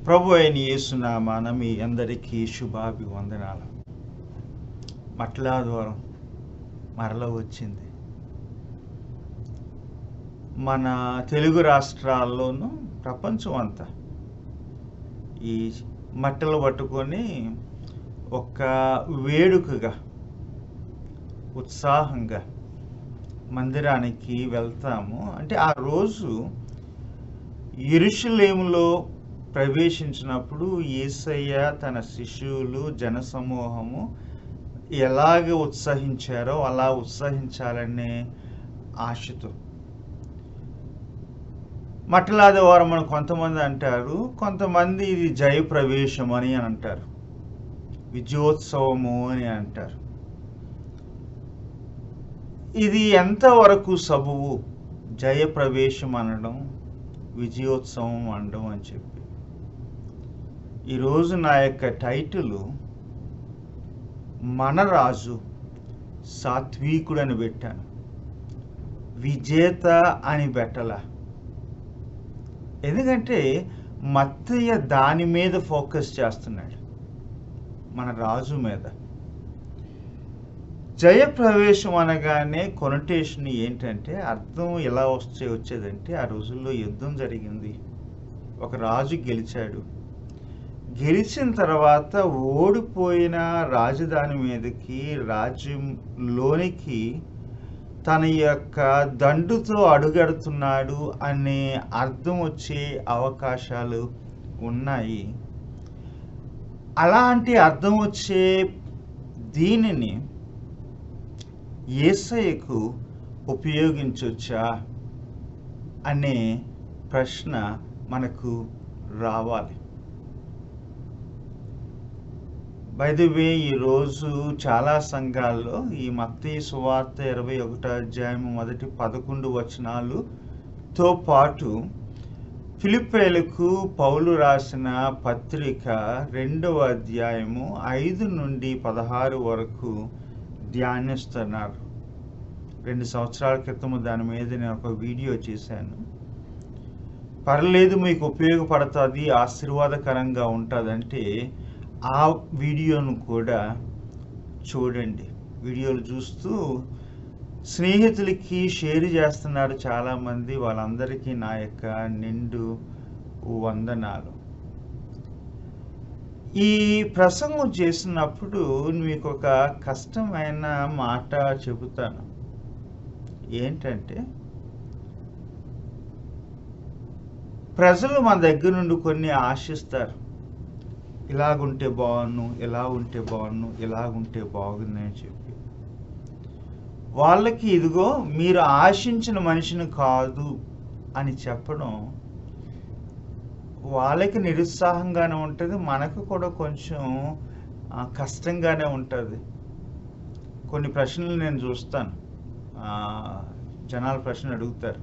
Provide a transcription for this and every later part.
ప్రభు అయిన యేసునామాన మీ అందరికీ శుభాభివందనాలు. మట్లాద్వారం మరల వచ్చింది. మన తెలుగు రాష్ట్రాల్లోనూ ప్రపంచం అంతా ఈ మట్టలు పట్టుకొని ఒక వేడుకగా ఉత్సాహంగా మందిరానికి వెళ్తాము. అంటే ఆ రోజు యెరూషలేములో ప్రవేశించినప్పుడు యేసయ్య తన శిష్యులు జనసమూహము ఎలాగ ఉత్సహించారో అలా ఉత్సహించాలనే ఆశతో. మట్టలాదివారం అని కొంతమంది అంటారు, కొంతమంది ఇది జయప్రవేశం అని అంటారు, విజయోత్సవము అని అంటారు. ఇది ఎంతవరకు సబబు జయప్రవేశం అనడం, విజయోత్సవం అనడం అని చెప్పి. ఈరోజు నా యొక్క టైటిల్ మన రాజు సాత్వికుడు అని పెట్టాను, విజేత అని పెట్టాల. ఎందుకంటే మత్తయ్య దాని మీద ఫోకస్ చేస్తున్నాడు, మన రాజు మీద. జయప్రవేశం అనగానే కొనటేషన్ ఏంటంటే, అర్థం ఎలా వచ్చేదంటే, ఆ రోజుల్లో యుద్ధం జరిగింది, ఒక రాజు గెలిచాడు. గెలిచిన తర్వాత ఓడిపోయిన రాజధాని మీదకి, రాజ్యంలోనికి తన యొక్క దండుతో అడుగడుతున్నాడు అనే అర్థం వచ్చే అవకాశాలు ఉన్నాయి. అలాంటి అర్థం వచ్చే దీనిని యేసయ్యకు ఉపయోగించొచ్చా అనే ప్రశ్న మనకు రావాలి. బై ది వే, ఈరోజు చాలా సంఘాల్లో ఈ మత్తయి సువార్త 21వ అధ్యాయము మొదటి 11 వచనాలతో పాటు ఫిలిప్పీయులకు పౌలు రాసిన పత్రిక 2వ అధ్యాయము 5 నుండి 16 వరకు ధ్యానిస్తున్నారు. 2 సంవత్సరాల క్రితం దాని మీద నేను ఒక వీడియో చేశాను. పర్లేదు, మీకు ఉపయోగపడుతుంది, ఆశీర్వాదకరంగా ఉంటుందంటే ఆ వీడియోను కూడా చూడండి. వీడియోలు చూస్తూ స్నేహితులకి షేర్ చేస్తున్నారు చాలామంది. వాళ్ళందరికీ నా యొక్క నిండు వందనాలు. ఈ ప్రసంగం చేసినప్పుడు మీకు ఒక కష్టమైన మాట చెబుతాను. ఏంటంటే, ప్రజలు మన దగ్గర నుండి కొన్ని ఆశిస్తారు. ఇలాగుంటే బాగున్ను, ఇలా ఉంటే బాగున్ను, ఇలాగుంటే బాగుంది అని చెప్పి. వాళ్ళకి ఇదిగో మీరు ఆశించిన మనిషిని కాదు అని చెప్పడం వాళ్ళకి నిరుత్సాహంగానే ఉంటుంది, మనకు కూడా కొంచెం కష్టంగానే ఉంటుంది. కొన్ని ప్రశ్నలు నేను చూస్తాను, జనాలు ప్రశ్నలు అడుగుతారు.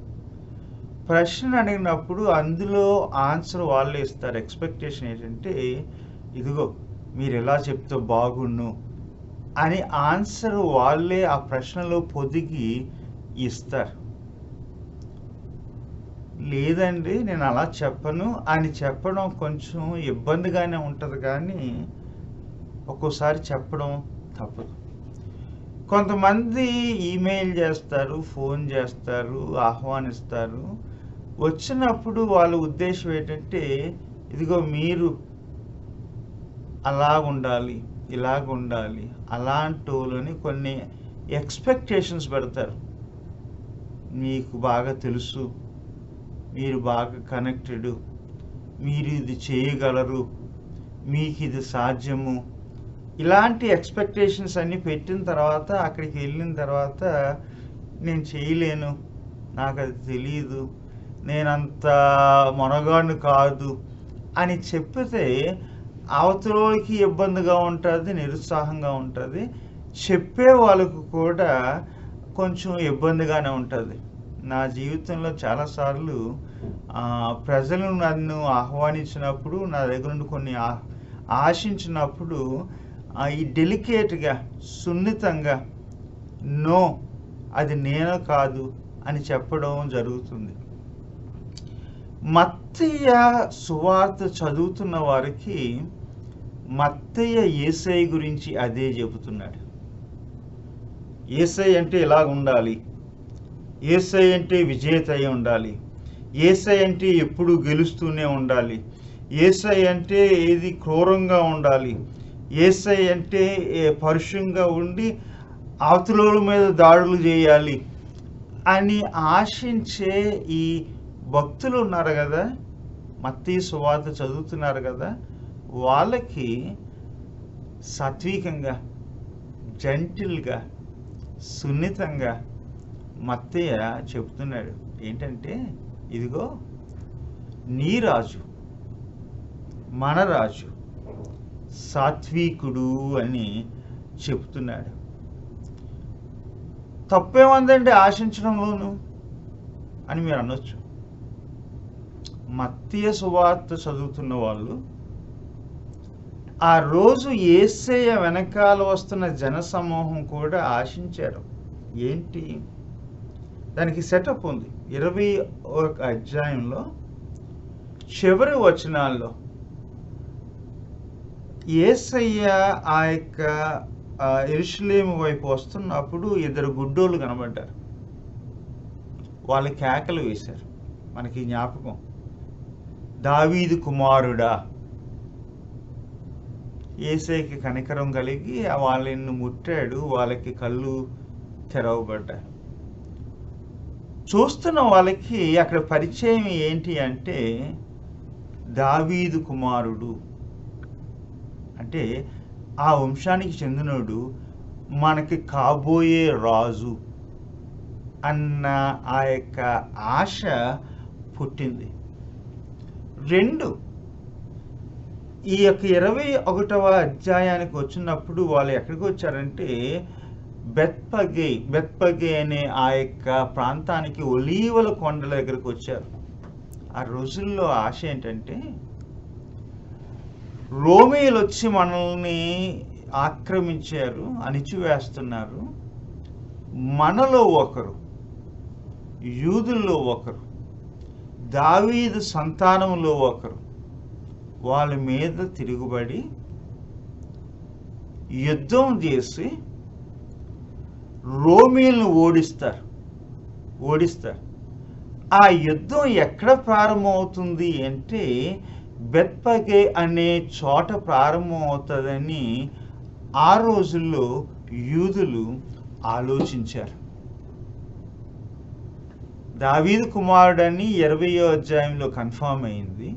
ప్రశ్న అడిగినప్పుడు అందులో ఆన్సర్ వాళ్ళే ఇస్తారు. ఎక్స్పెక్టేషన్ ఏంటంటే, ఇదిగో మీరు ఎలా చెప్తే బాగుండు అని ఆన్సర్ వాళ్ళే ఆ ప్రశ్నలో పొదిగి ఇస్తారు. లేదండి, నేను అలా చెప్పను అని చెప్పడం కొంచెం ఇబ్బందిగానే ఉంటుంది, కానీ ఒక్కోసారి చెప్పడం తప్పదు. కొంతమంది ఈమెయిల్ చేస్తారు, ఫోన్ చేస్తారు, ఆహ్వానిస్తారు. వచ్చినప్పుడు వాళ్ళ ఉద్దేశం ఏంటంటే, ఇదిగో మీరు అలాగుండాలి, ఇలాగుండాలి, అలాంటి వాళ్ళని కొన్ని ఎక్స్పెక్టేషన్స్ పెడతారు. మీకు బాగా తెలుసు, మీరు బాగా కనెక్టెడ్, మీరు ఇది చేయగలరు, మీకు ఇది సాధ్యము, ఇలాంటి ఎక్స్పెక్టేషన్స్ అన్నీ పెట్టిన తర్వాత అక్కడికి వెళ్ళిన తర్వాత నేను చేయలేను, నాకు అది తెలియదు, నేనంత మొనగాడిని కాదు అని చెప్పితే అవతలోకి ఇబ్బందిగా ఉంటుంది, నిరుత్సాహంగా ఉంటుంది. చెప్పే వాళ్ళకు కూడా కొంచెం ఇబ్బందిగానే ఉంటుంది. నా జీవితంలో చాలాసార్లు ప్రజలు నన్ను ఆహ్వానించినప్పుడు, నా దగ్గర నుండి కొన్ని ఆశించినప్పుడు ఈ డెలికేట్గా, సున్నితంగా నో, అది నేను కాదు అని చెప్పడం జరుగుతుంది. మత్తయి సువార్త చదువుతున్న వారికి మత్తయి యేసయ్య గురించి అదే చెబుతున్నాడు. యేసయ్య అంటే ఇలా ఉండాలి, యేసయ్య అంటే విజేత అయి ఉండాలి, యేసయ్య అంటే ఎప్పుడు గెలుస్తూనే ఉండాలి, యేసయ్య అంటే ఏది క్రూరంగా ఉండాలి, యేసయ్య అంటే పరుషంగా ఉండి అవతలోల మీద దాడులు చేయాలి అని ఆశించే ఈ భక్తులు ఉన్నారు కదా, మత్తయి సువార్త చదువుతున్నారు కదా, వాళ్ళకి సాత్వికంగా, జెంటిల్గా, సున్నితంగా మత్తయి చెప్తున్నాడు ఏంటంటే, ఇదిగో నీ రాజు, మన రాజు సాత్వికుడు అని చెప్తున్నాడు. తప్పేముందండి ఆశించడంలోను అని మీరు అనొచ్చు. మత్తయి సువార్త చదువుతున్న వాళ్ళు ఆ రోజు యేసయ్య వెనకాల వస్తున్న జనసమూహం కూడా ఆశించారు. ఏంటి దానికి సెటప్ ఉంది. 21 అధ్యాయంలో చివరి వచనాల్లో యేసయ్య ఆ యొక్క యెరూషలేము వైపు వస్తున్నప్పుడు 2 గుడ్డోళ్ళు కనబడ్డారు. వాళ్ళు కేకలు వేశారు. మనకి జ్ఞాపకం, దావీదు కుమారుడా. యేసయ్యకి కనికరం కలిగి వాళ్ళని ముట్టాడు, వాళ్ళకి కళ్ళు తెరవబడ్డాయి. చూస్తున్న వాళ్ళకి అక్కడ పరిచయం ఏంటి అంటే, దావీదు కుమారుడు అంటే ఆ వంశానికి చెందినోడు, మనకి కాబోయే రాజు అన్న ఆ యొక్క ఆశ పుట్టింది. 2 ఈ యొక్క 21వ అధ్యాయానికి వచ్చినప్పుడు వాళ్ళు ఎక్కడికి వచ్చారంటే బెత్పగే అనే ఆ యొక్క ప్రాంతానికి ఒలీవల కొండల దగ్గరకు వచ్చారు. ఆ రోజుల్లో ఆశ ఏంటంటే, రోమీయులు వచ్చి మనల్ని ఆక్రమించారు, అణిచివేస్తున్నారు. మనలో ఒకరు, యూదుల్లో ఒకరు, దావీదు సంతానంలో ఒకరు వాళ్ళ మీద తిరుగుబడి యుద్ధం చేసి రోమీయులను ఓడిస్తారు. ఆ యుద్ధం ఎక్కడ ప్రారంభమవుతుంది అంటే బెత్పగే అనే చోట ప్రారంభమవుతుందని ఆ రోజుల్లో యూదులు ఆలోచించారు. దావీదు కుమారుడని 20వ అధ్యాయంలో కన్ఫర్మ్ అయింది.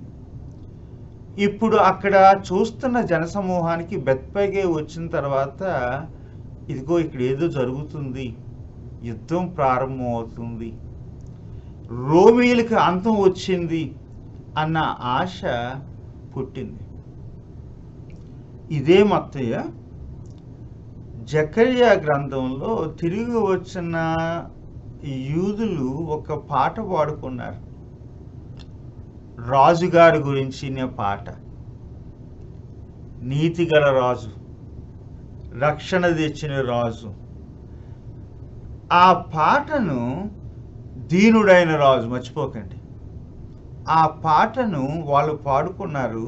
ఇప్పుడు అక్కడ చూస్తున్న జనసమూహానికి బెత్పగే వచ్చిన తర్వాత, ఇదిగో ఇక్కడ ఏదో జరుగుతుంది, యుద్ధం ప్రారంభమవుతుంది, రోమీయులకి అంతం వచ్చింది అన్న ఆశ పుట్టింది. ఇదే మత్తయి జకర్యా గ్రంథంలో తిరిగి వచ్చిన యూదులు ఒక పాట పాడుకున్నారు, రాజుగారి గురించిన పాట. నీతిగల రాజు, రక్షణ తెచ్చిన రాజు. ఆ పాటను దీనుడైన రాజు, మర్చిపోకండి, ఆ పాటను వాళ్ళు పాడుకున్నారు.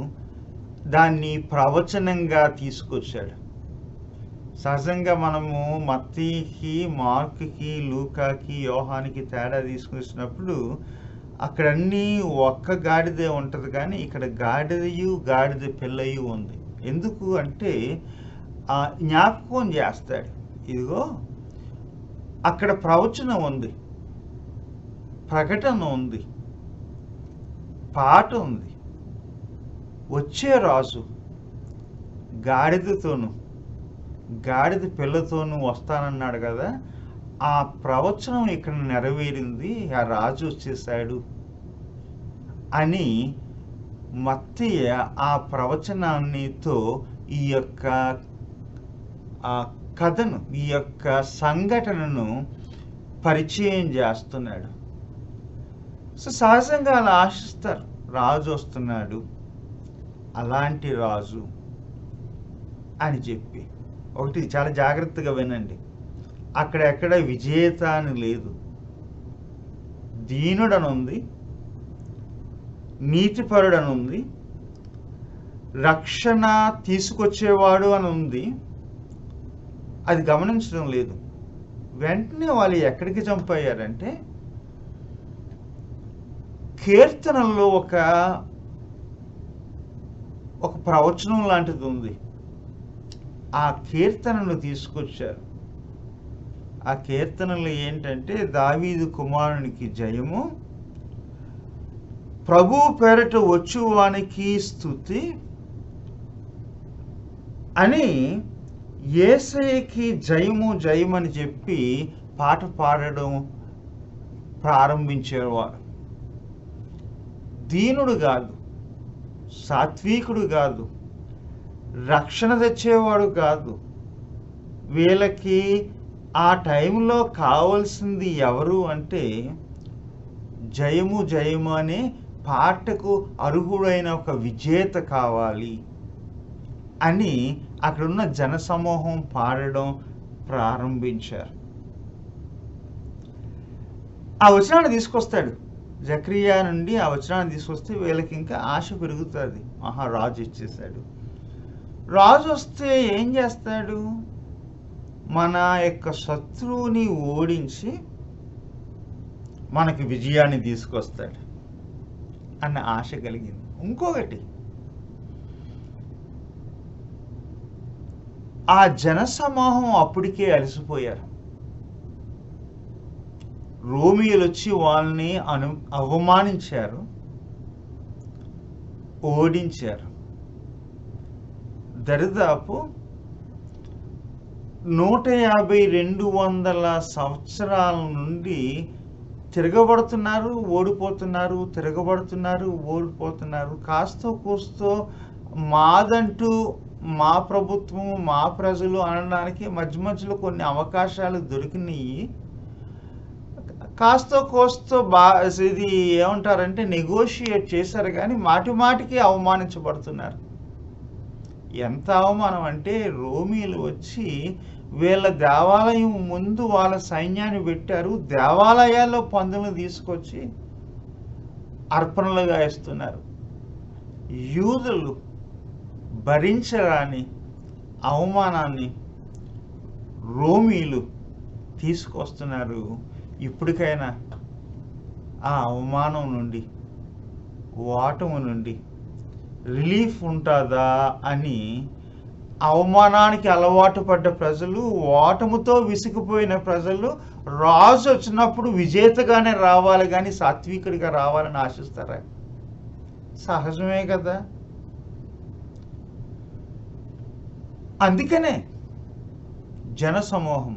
దాన్ని ప్రవచనంగా తీసుకొచ్చాడు. సహజంగా మనము మత్తయికి, మార్కుకి, లూకాకి, యోహానికి తేడా తీసుకొచ్చినప్పుడు అక్కడ అన్నీ ఒక్క గాడిదే ఉంటుంది, కానీ ఇక్కడ గాడిద పిల్లయు ఉంది. ఎందుకు అంటే జ్ఞాపకం చేస్తాడు, ఇదిగో అక్కడ ప్రవచనం ఉంది, ప్రకటన ఉంది, పాట ఉంది, వచ్చే రాజు గాడిద పిల్లతోనూ వస్తానన్నాడు కదా, ఆ ప్రవచనం ఇక్కడ నెరవేరింది, ఆ రాజు వచ్చేసాడు అని మత్తయి ఆ ప్రవచనాన్నితో ఈ యొక్క కథను, ఈ యొక్క సంఘటనను పరిచయం చేస్తున్నాడు. సో సహజంగా అలా ఆశిస్తారు, రాజు వస్తున్నాడు, అలాంటి రాజు అని చెప్పి. ఒకటి చాలా జాగ్రత్తగా వినండి, అక్కడెక్కడ విజేత అని లేదు, దీనుడని ఉంది, నీతిపరుడు అని ఉంది, రక్షణ తీసుకొచ్చేవాడు అని ఉంది. అది గమనించడం లేదు. వెంటనే వాళ్ళు ఎక్కడికి జంప్ అయ్యారంటే కీర్తనల్లో ఒక ప్రవచనం లాంటిది ఉంది. ఆ కీర్తనను తీసుకొచ్చారు. ఆ కీర్తనలు ఏంటంటే, దావీదు కుమారునికి జయము, ప్రభు పేరట వచ్చువానికి స్తుతి అని యేసయ్యకి జయము జయమని చెప్పి పాట పాడడం ప్రారంభించారు. వారు దీనుడు కాదు, సాత్వికుడు కాదు, రక్షణ తెచ్చేవాడు కాదు. వీళ్ళకి ఆ టైంలో కావాల్సింది ఎవరు అంటే జయము జయము అనే పాటకు అర్హుడైన ఒక విజేత కావాలి అని అక్కడున్న జనసమూహం పాడడం ప్రారంభించారు. ఆ వచనాన్ని తీసుకొస్తాడు జకరియా నుండి. ఆ వచనాన్ని తీసుకొస్తే వీళ్ళకి ఇంకా ఆశ పెరుగుతుంది. మహారాజు ఇచ్చేశాడు. రాజు వస్తే ఏం చేస్తాడు? మన యొక్క శత్రువుని ఓడించి మనకి విజయాన్ని తీసుకొస్తాడు అన్న ఆశ కలిగింది. ఇంకొకటి, ఆ జనసమూహం అప్పటికే అలసిపోయారు. రోమియోలు వచ్చి వాళ్ళని అవమానించారు, ఓడించారు. దరిదాపు 150-200 సంవత్సరాల నుండి తిరగబడుతున్నారు, ఓడిపోతున్నారు, తిరగబడుతున్నారు, ఓడిపోతున్నారు. కాస్తో కూస్తో మాదంటూ మా ప్రభుత్వం, మా ప్రజలు అనడానికి మధ్య మధ్యలో కొన్ని అవకాశాలు దొరికినాయి. కాస్తో కోస్తో ఇది ఏమంటారంటే నెగోషియేట్ చేశారు, కానీ మాటి మాటికి అవమానించబడుతున్నారు. ఎంత అవమానం అంటే, రోమీలు వచ్చి వీళ్ళ దేవాలయం ముందు వాళ్ళ సైన్యాన్ని పెట్టారు. దేవాలయాల్లో పందులను తీసుకొచ్చి అర్పణలుగా ఇస్తున్నారు. యూదులు భరించరాని అవమానాన్ని రోమీలు తీసుకొస్తున్నారు. ఇప్పటికైనా ఆ అవమానం నుండి, ఓటము నుండి రిలీఫ్ ఉంటుందా అని అవమానానికి అలవాటు పడ్డ ప్రజలు, ఓటముతో విసిగిపోయిన ప్రజలు రాజు వచ్చినప్పుడు విజేతగానే రావాలి కానీ సాత్వికుడిగా రావాలని ఆశిస్తారా? సహజమే కదా. అందుకనే జనసమూహం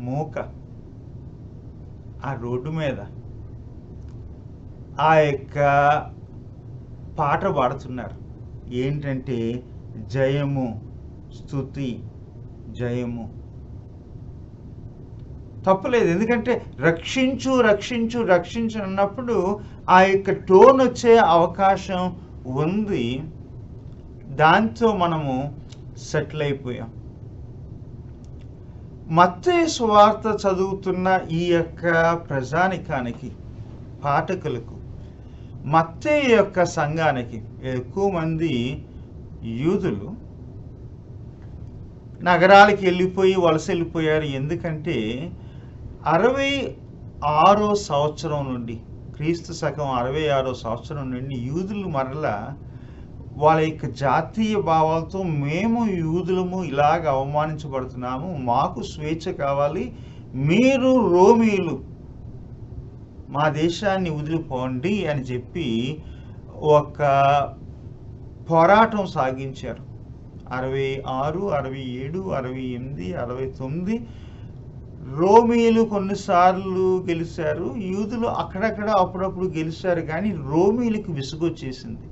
మూక ఆ రోడ్డు మీద ఆ యొక్క పాట పాడుతున్నారు. ఏంటంటే జయము, స్తుతి, జయము. తప్పులేదు, ఎందుకంటే రక్షించు రక్షించు రక్షించు అన్నప్పుడు ఆ యొక్క టోన్ వచ్చే అవకాశం ఉంది. దాంతో మనము సెటిల్ అయిపోయాం. మత్తయి సువార్త చదువుతున్న ఈ యొక్క ప్రజానికానికి, పాఠకులకు, మత్తయి యొక్క సంఘానికి ఎక్కువ మంది యూదులు నగరాలకి వెళ్ళిపోయి వలస వెళ్ళిపోయారు. ఎందుకంటే 66వ సంవత్సరం నుండి, క్రీస్తు శకం 66వ సంవత్సరం నుండి యూదులు మరలా వాళ్ళ యొక్క జాతీయ భావాలతో, మేము యూదులము ఇలాగ అవమానించబడుతున్నాము, మాకు స్వేచ్ఛ కావాలి, మీరు రోమీలు మా దేశాన్ని వదిలిపోండి అని చెప్పి ఒక పోరాటం సాగించారు. 66, 67, 68, 69 రోమీలు కొన్నిసార్లు గెలిచారు. యూదులు అక్కడక్కడ అప్పుడప్పుడు గెలిచారు, కానీ రోమీలకు విసుగొచ్చేసింది.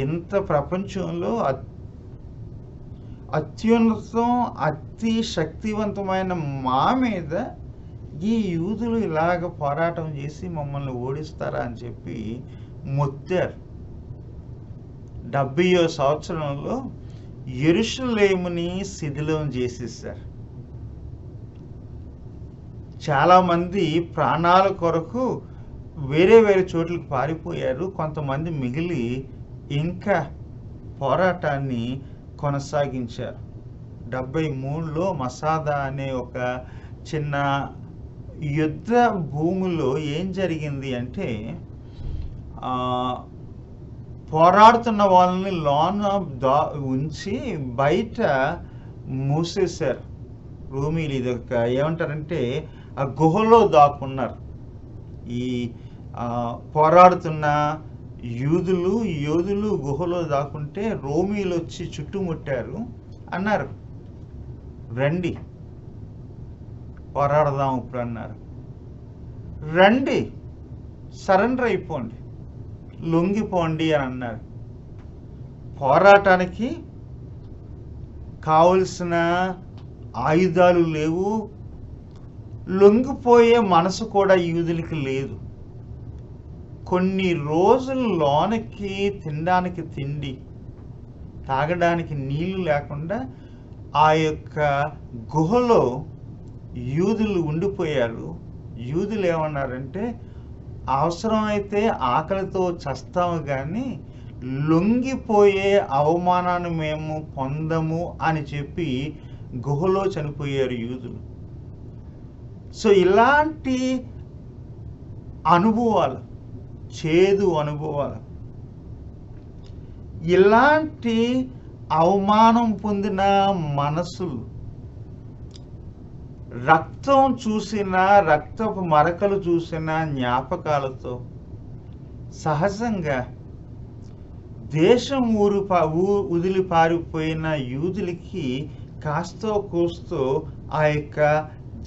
ఎంత ప్రపంచంలో అత్యున్నతం, అతి శక్తివంతమైన మా మీద ఈ యూదులు ఇలాగ పోరాటం చేసి మమ్మల్ని ఓడిస్తారా అని చెప్పి మొత్తారు. 70వ సంవత్సరంలో యెరూషలేముని శిథిలం చేసేసారు. చాలామంది ప్రాణాల కొరకు వేరే వేరే చోట్లకు పారిపోయారు. కొంతమంది మిగిలి ఇంకా పోరాటాన్ని కొనసాగించారు. 73లో మసాదా అనే ఒక చిన్న యుద్ధ భూమిలో ఏం జరిగింది అంటే పోరాడుతున్న వాళ్ళని లోన ఉంచి బయట మూసేశారు. రోమీలు ఇదొక ఏమంటారంటే ఆ గుహలో దాక్కున్నారు. ఈ పోరాడుతున్న యోధులు గుహలో దాక్కుంటే రోమీలు వచ్చి చుట్టుముట్టారు. అన్నారు, రండి పోరాడదాం ఇప్పుడు అన్నారు. రండి సరెండర్ అయిపోండి, లొంగిపోండి అని అన్నారు. పోరాటానికి కావలసిన ఆయుధాలు లేవు, లొంగిపోయే మనసు కూడా యూదులకి లేదు. కొన్ని రోజులు లోనకి తినడానికి తిండి, తాగడానికి నీళ్లు లేకుండా ఆ యొక్క గుహలో యూదులు ఉండిపోయారు. యూదులు ఏమన్నారంటే, అవసరమైతే ఆకలితో చస్తాము కానీ లొంగిపోయే అవమానాన్ని మేము పొందము అని చెప్పి గుహలో చనిపోయారు యూదులు. సో ఇలాంటి అనుభవాలు, చేదు అనుభవాలు, ఇలాంటి అవమానం పొందిన మనసులు, రక్తం చూసిన, రక్తపు మరకలు చూసిన జ్ఞాపకాలతో సహజంగా దేశం వదిలి పారిపోయిన యూదులకి కాస్తో కూస్తో ఆ యొక్క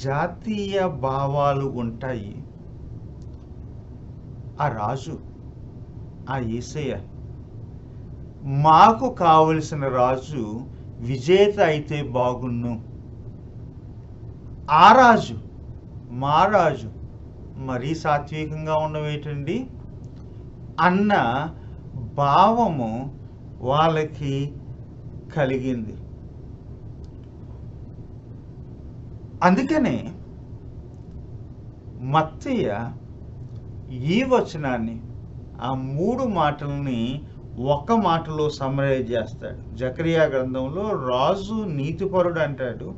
జాతీయ భావాలు ఉంటాయి. ఆ రాజు, ఆ యేసయ్య, మాకు కావలసిన రాజు విజేత అయితే బాగున్ను, ఆ రాజు మా రాజు మరీ సాత్వికంగా ఉండవేటండి అన్న భావము వాళ్ళకి కలిగింది. అందుకనే మత్తయ్య ఈ వచనాన్ని, ఆ 3 మాటల్ని ఒక మాటలో సమ్మరైజ్ చేస్తాడు. జకరియా గ్రంథంలో రాజు నీతిపరుడు అంటాడు,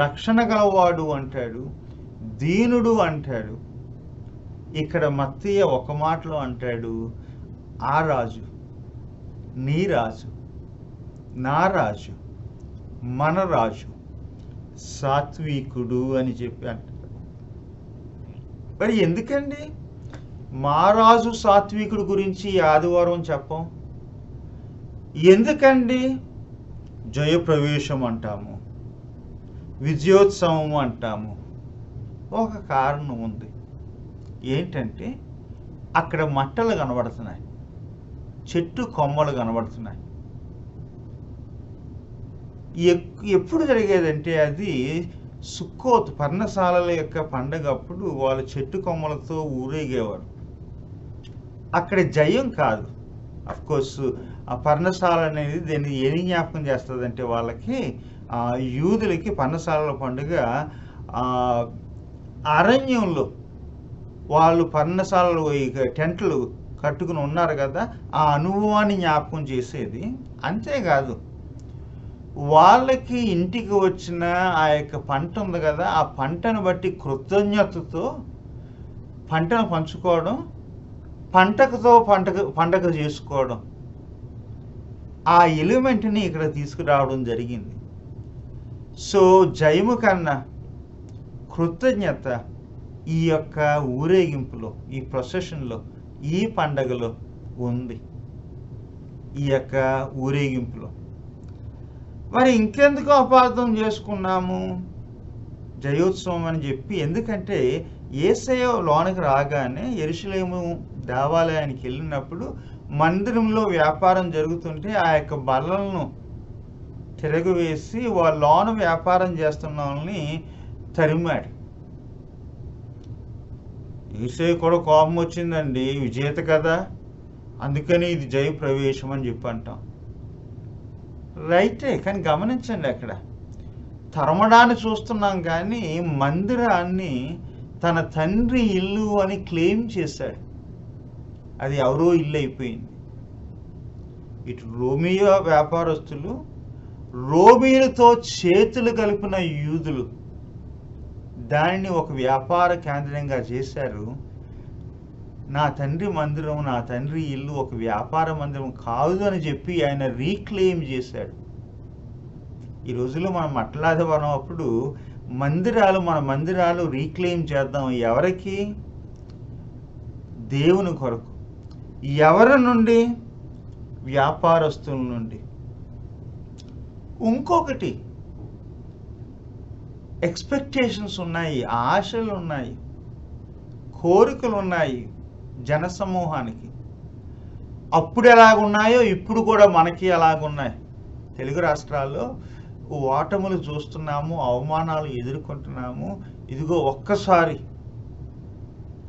రక్షణ గలవాడు అంటాడు, దీనుడు అంటాడు. ఇక్కడ మత్తయ్య ఒక మాటలో అంటాడు, ఆ రాజు, నీ రాజు, నా రాజు, మన రాజు సాత్వికుడు అని చెప్పి అంటాడు. మరి ఎందుకండి మా రాజు సాత్వికుడు గురించి ఆదివారం చెప్పం? ఎందుకండి జయప్రవేశం అంటాము, విజయోత్సవం అంటాము? ఒక కారణం ఉంది. ఏంటంటే అక్కడ మట్టలు కనబడుతున్నాయి, చెట్టు కొమ్మలు కనబడుతున్నాయి. ఎప్పుడు జరిగేదంటే అది సుక్కోత్ పర్ణశాలల యొక్క పండగ అప్పుడు వాళ్ళు చెట్టు కొమ్మలతో ఊరేగేవారు. అక్కడ జయం కాదు. అఫ్కోర్స్ ఆ పర్ణశాల అనేది దీన్ని ఏమి జ్ఞాపకం చేస్తుందంటే వాళ్ళకి యూదులకి పర్ణశాలల పండుగ అరణ్యంలో వాళ్ళు పర్ణశాలలు టెంట్లు కట్టుకుని ఉన్నారు కదా, ఆ అనుభవాన్ని జ్ఞాపకం చేసేది. అంతేకాదు వాళ్ళకి ఇంటికి వచ్చిన ఆ యొక్క పంట ఉంది కదా, ఆ పంటను బట్టి కృతజ్ఞతతో పంటను పంచుకోవడం, పంటతో పండగ చేసుకోవడం, ఆ ఎలిమెంట్ని ఇక్కడ తీసుకురావడం జరిగింది. సో జయము కన్నా కృతజ్ఞత ఈ యొక్క ఊరేగింపులో, ఈ ప్రొసెషన్లో, ఈ పండగలో ఉంది, ఈ యొక్క ఊరేగింపులో. మరి ఇంకెందుకు అపార్థం చేసుకున్నాము జయోత్సవం అని చెప్పి? ఎందుకంటే యేసయ్య లోనికి రాగానే యెరూషలేము దేవాలయానికి వెళ్ళినప్పుడు మందిరంలో వ్యాపారం జరుగుతుంటే ఆ యొక్క బల్లలను తిరగవేసి వాళ్ళ లోన వ్యాపారం చేస్తున్న వాళ్ళని తరిమాడు. యేసయ్య కూడా కోపం వచ్చిందండి, విజేత కదా, అందుకని ఇది జయ ప్రవేశం అని చెప్పి అంటాం. రైటే, కానీ గమనించండి, అక్కడ తరమడాన్ని చూస్తున్నాం కానీ మందిరాన్ని తన తండ్రి ఇల్లు అని క్లెయిమ్ చేశాడు. అది ఎవరో ఇల్లు అయిపోయింది. ఇటు రోమియో వ్యాపారస్తులు, రోమీయులతో చేతులు కలిపిన యూదులు దానిని ఒక వ్యాపార కేంద్రంగా చేశారు. నా తండ్రి మందిరం, నా తండ్రి ఇల్లు ఒక వ్యాపార మందిరం కాదు అని చెప్పి ఆయన రీక్లెయిమ్ చేశాడు. ఈ రోజుల్లో మనం మట్లాదివరం అప్పుడు మన మందిరాలు రీక్లెయిమ్ చేద్దాం. ఎవరికి? దేవుని కొరకు. ఎవరి నుండి? వ్యాపారస్తుల నుండి. ఇంకొకటి, ఎక్స్పెక్టేషన్స్ ఉన్నాయి, ఆశలు ఉన్నాయి, కోరికలు ఉన్నాయి జనసమూహానికి. అప్పుడు ఎలాగున్నాయో ఇప్పుడు కూడా మనకి అలాగున్నాయి. తెలుగు రాష్ట్రాల్లో ఓటములు చూస్తున్నాము, అవమానాలు ఎదుర్కొంటున్నాము. ఇదిగో ఒక్కసారి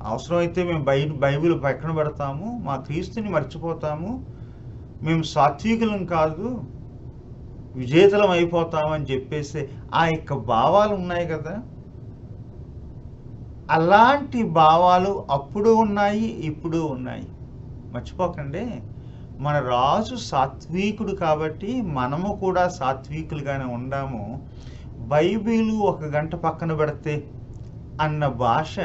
అవసరమైతే మేము బైబిల్ పక్కన పెడతాము, మా క్రీస్తుని మర్చిపోతాము, మేము సాత్వికులం కాదు, విజేతలం అయిపోతామని చెప్పేసి ఆ యొక్క భావాలు ఉన్నాయి కదా. అలాంటి భావాలు అప్పుడు ఉన్నాయి, ఇప్పుడు ఉన్నాయి. మర్చిపోకండి, మన రాజు సాత్వికుడు కాబట్టి మనము కూడా సాత్వికులుగానే ఉండాము. బైబిలు 1 గంట పక్కన పెడితే అన్న భాష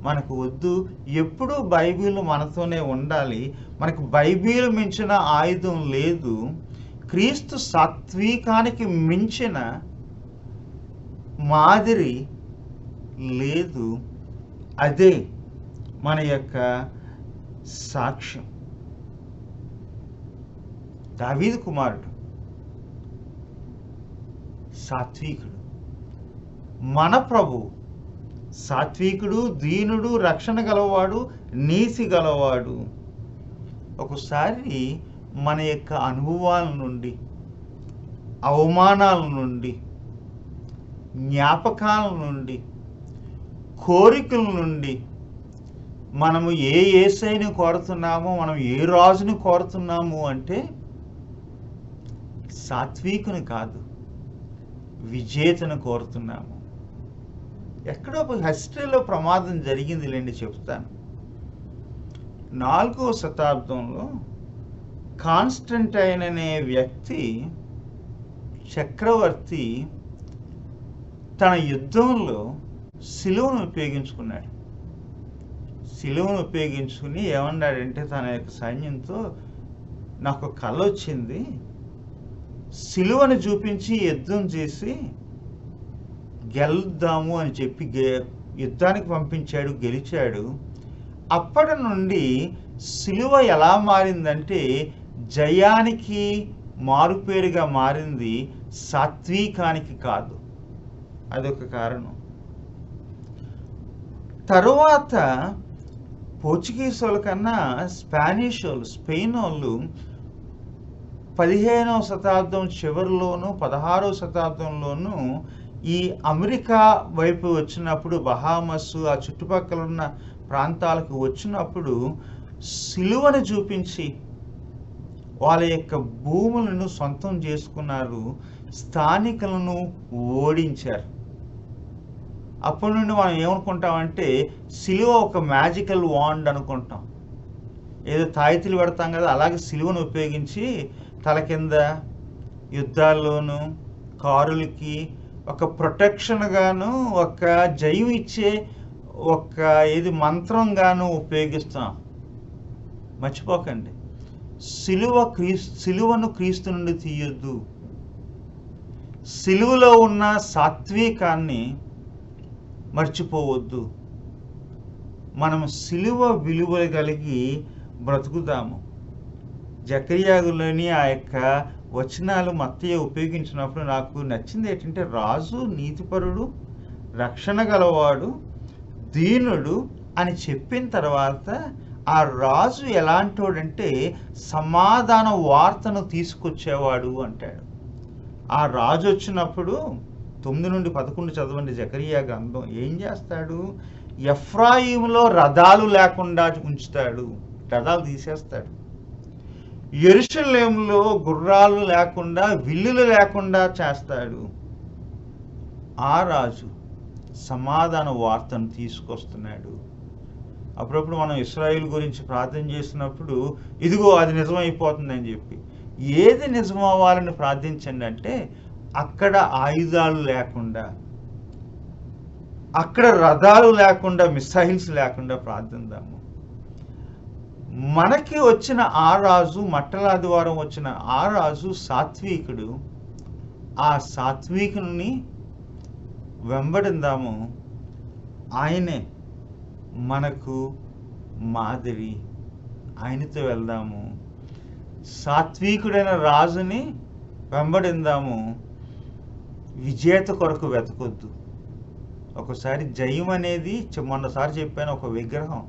మనకు వద్దు. ఎప్పుడూ బైబిల్ మనతోనే ఉండాలి. మనకు బైబిల్ మించిన ఆయుధం లేదు. క్రీస్తు సాత్వికానికి మించిన మాదిరి లేదు. అదే మన యొక్క సాక్ష్యం. దావీదు కుమారుడు సాత్వికుడు, మన ప్రభు సాత్వికుడు, దీనుడు, రక్షణ గలవాడు, నీతి గలవాడు. ఒకసారి మన యొక్క అనుభవాల నుండి, అవమానాల నుండి, జ్ఞాపకాల నుండి, కోరికల నుండి మనము ఏ యేసయ్యను కోరుతున్నామో, మనం ఏ రాజును కోరుతున్నాము అంటే సాత్వికుని కాదు, విజేతను కోరుతున్నాము. ఎక్కడో హిస్టరీలో ప్రమాదం జరిగింది లేండి, చెప్తాను. 4వ శతాబ్దంలో కాన్స్టంటైన్ అనే వ్యక్తి, చక్రవర్తి, తన యుద్ధంలో శిలువను ఉపయోగించుకున్నాడు. శిలువను ఉపయోగించుకుని ఏమన్నాడంటే తన యొక్క సైన్యంతో, నాకు కల వచ్చింది, శిలువను చూపించి యుద్ధం చేసి గెలుద్దాము అని చెప్పి యుద్ధానికి పంపించాడు, గెలిచాడు. అప్పటి నుండి శిలువ ఎలా మారిందంటే జయానికి మారుపేరుగా మారింది, సాత్వికానికి కాదు. అదొక కారణం. తరువాత పోర్చుగీస్ వాళ్ళ కన్నా స్పానిష్ వాళ్ళు, స్పెయిన్ వాళ్ళు 15వ శతాబ్దం చివరిలోను 16వ శతాబ్దంలోనూ ఈ అమెరికా వైపు వచ్చినప్పుడు, బహామస్ ఆ చుట్టుపక్కల ఉన్న ప్రాంతాలకు వచ్చినప్పుడు సిలువను చూపించి వాళ్ళ యొక్క భూములను సొంతం చేసుకున్నారు, స్థానికులను ఓడించారు. అప్పటి నుండి మనం ఏమనుకుంటామంటే సిలువ ఒక మ్యాజికల్ వాండ్ అనుకుంటాం. ఏదో తాయితీలు పెడతాం కదా, అలాగే సిలువను ఉపయోగించి తల కింద యుద్ధాల్లోనూ కారులకి ఒక ప్రొటెక్షన్గాను, ఒక జయం ఇచ్చే ఒక మంత్రంగాను ఉపయోగిస్తాం. మర్చిపోకండి, సిలువను క్రీస్తు నుండి తీయొద్దు. సిలువలో ఉన్న సాత్వికాన్ని మర్చిపోవద్దు. మనము సిలువ విలువలు కలిగి బ్రతుకుదాము. జకర్యాలోని ఆ యొక్క వచనాలు మత్తయి ఉపయోగించినప్పుడు నాకు నచ్చింది ఏంటంటే, రాజు నీతిపరుడు, రక్షణ గలవాడు, దీనుడు అని చెప్పిన తర్వాత ఆ రాజు ఎలాంటోడంటే సమాధాన వార్తను తీసుకొచ్చేవాడు అంటాడు. ఆ రాజు వచ్చినప్పుడు 9 నుండి 11 చదవండి జకర్యా గ్రంథం. ఏం చేస్తాడు? ఎఫ్రాయిములో రథాలు లేకుండా ఉంచుతాడు, రథాలు తీసేస్తాడు. యెరూషలేములో గుర్రాలు లేకుండా, విల్లులు లేకుండా చేస్తాడు. ఆ రాజు సమాధాన వార్తను తీసుకొస్తున్నాడు. అప్పుడప్పుడు మనం ఇశ్రాయేలు గురించి ప్రార్థన చేసినప్పుడు ఇదిగో అది నిజమైపోతుందని చెప్పి, ఏది నిజమవ్వాలని ప్రార్థించండి అంటే అక్కడ ఆయుధాలు లేకుండా, అక్కడ రథాలు లేకుండా, మిసైల్స్ లేకుండా ప్రార్థిద్దాము. మనకి వచ్చిన ఆ రాజు, మట్టలాదివారం వచ్చిన ఆ రాజు సాత్వికుడు. ఆ సాత్వికుని వెంబడిందాము. ఆయనే మనకు మాదిరి. ఆయనతో వెళ్దాము. సాత్వికుడైన రాజుని వెంబడిందాము. విజేత కొరకు వెతకొద్దు. ఒకసారి జయం అనేది మొన్నసారి చెప్పాను, ఒక విగ్రహం.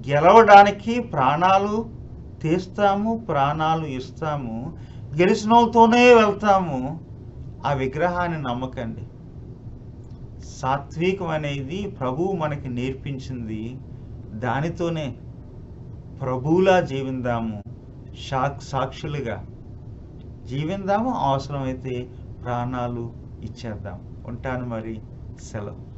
గెలవడానికి ప్రాణాలు తీస్తాము, ప్రాణాలు ఇస్తాము, గెలిచిన వాళ్ళతోనే వెళ్తాము. ఆ విగ్రహాన్ని నమ్మకండి. సాత్వికం అనేది ప్రభువు మనకి నేర్పించింది. దానితోనే ప్రభువులా జీవిందాము, సాక్షులుగా జీవిందాము. అవసరమైతే ప్రాణాలు ఇచ్చేద్దాం. ఉంటాను మరి, సెలవు.